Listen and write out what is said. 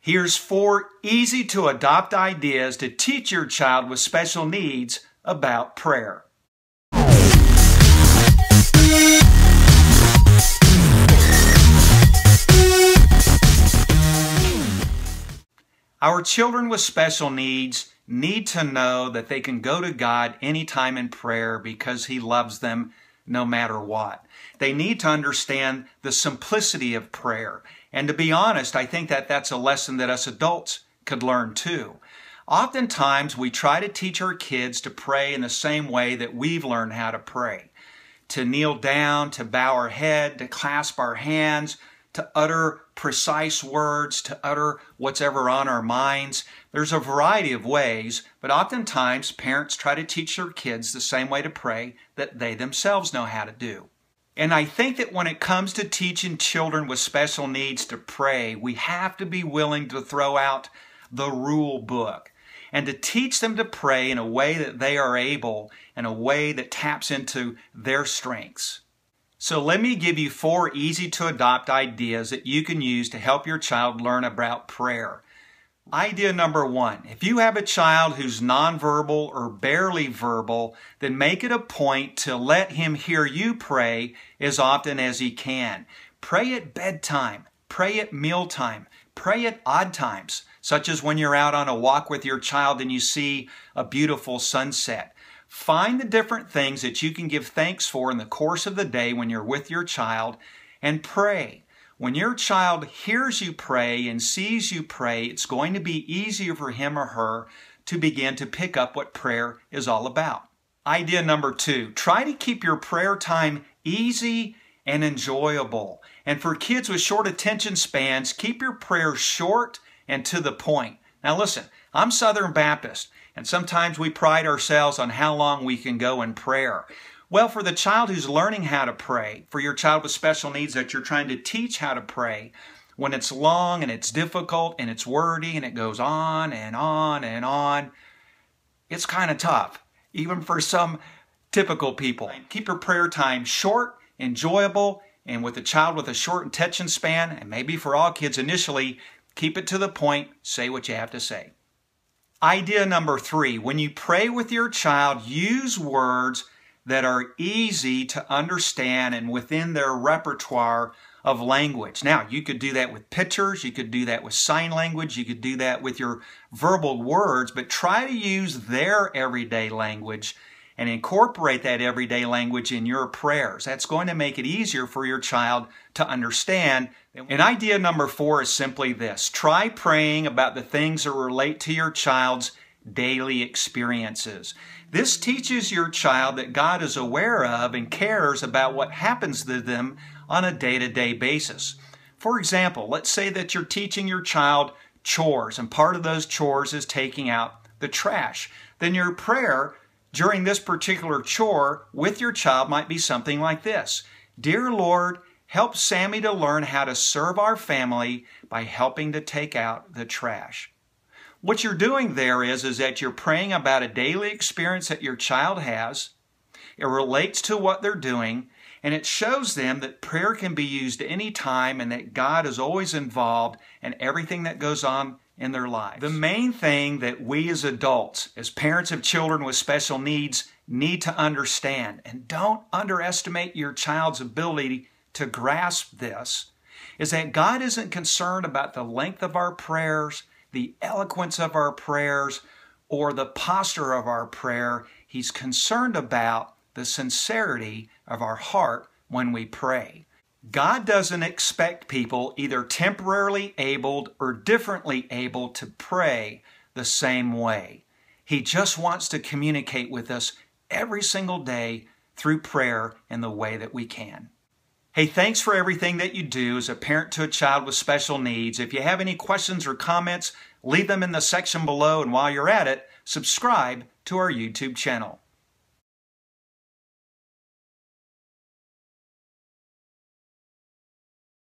Here's 4 easy-to-adopt ideas to teach your child with special needs about prayer. Our children with special needs need to know that they can go to God anytime in prayer because He loves them no matter what. They need to understand the simplicity of prayer. And to be honest, I think that that's a lesson that us adults could learn too. Oftentimes, we try to teach our kids to pray in the same way that we've learned how to pray. To kneel down, to bow our head, to clasp our hands, to utter precise words, to utter what's ever on our minds. There's a variety of ways, but oftentimes parents try to teach their kids the same way to pray that they themselves know how to do. And I think that when it comes to teaching children with special needs to pray, we have to be willing to throw out the rule book and to teach them to pray in a way that they are able, in a way that taps into their strengths. So let me give you 4 easy-to-adopt ideas that you can use to help your child learn about prayer. Idea number 1, if you have a child who's nonverbal or barely verbal, then make it a point to let him hear you pray as often as he can. Pray at bedtime, pray at mealtime, pray at odd times, such as when you're out on a walk with your child and you see a beautiful sunset. Find the different things that you can give thanks for in the course of the day when you're with your child and pray. When your child hears you pray and sees you pray, it's going to be easier for him or her to begin to pick up what prayer is all about. Idea number 2, try to keep your prayer time easy and enjoyable. And for kids with short attention spans, keep your prayers short and to the point. Now listen, I'm Southern Baptist, and sometimes we pride ourselves on how long we can go in prayer. Well, for the child who's learning how to pray, for your child with special needs that you're trying to teach how to pray, when it's long and it's difficult and it's wordy and it goes on and on and on, it's kind of tough, even for some typical people. Keep your prayer time short, enjoyable, and with a child with a short attention span, and maybe for all kids initially, keep it to the point, say what you have to say. Idea number 3, when you pray with your child, use words that are easy to understand and within their repertoire of language. Now, you could do that with pictures, you could do that with sign language, you could do that with your verbal words, but try to use their everyday language and incorporate that everyday language in your prayers. That's going to make it easier for your child to understand. And idea number 4 is simply this. Try praying about the things that relate to your child's daily experiences. This teaches your child that God is aware of and cares about what happens to them on a day-to-day basis. For example, let's say that you're teaching your child chores, and part of those chores is taking out the trash. Then your prayer during this particular chore with your child might be something like this. Dear Lord, help Sammy to learn how to serve our family by helping to take out the trash. What you're doing there is that you're praying about a daily experience that your child has. It relates to what they're doing, and it shows them that prayer can be used any time and that God is always involved in everything that goes on in their lives. The main thing that we as adults, as parents of children with special needs, need to understand, and don't underestimate your child's ability to grasp this, is that God isn't concerned about the length of our prayers, the eloquence of our prayers, or the posture of our prayer. He's concerned about the sincerity of our heart when we pray. God doesn't expect people either temporarily abled or differently able to pray the same way. He just wants to communicate with us every single day through prayer in the way that we can. Hey, thanks for everything that you do as a parent to a child with special needs. If you have any questions or comments, leave them in the section below, and while you're at it, subscribe to our YouTube channel.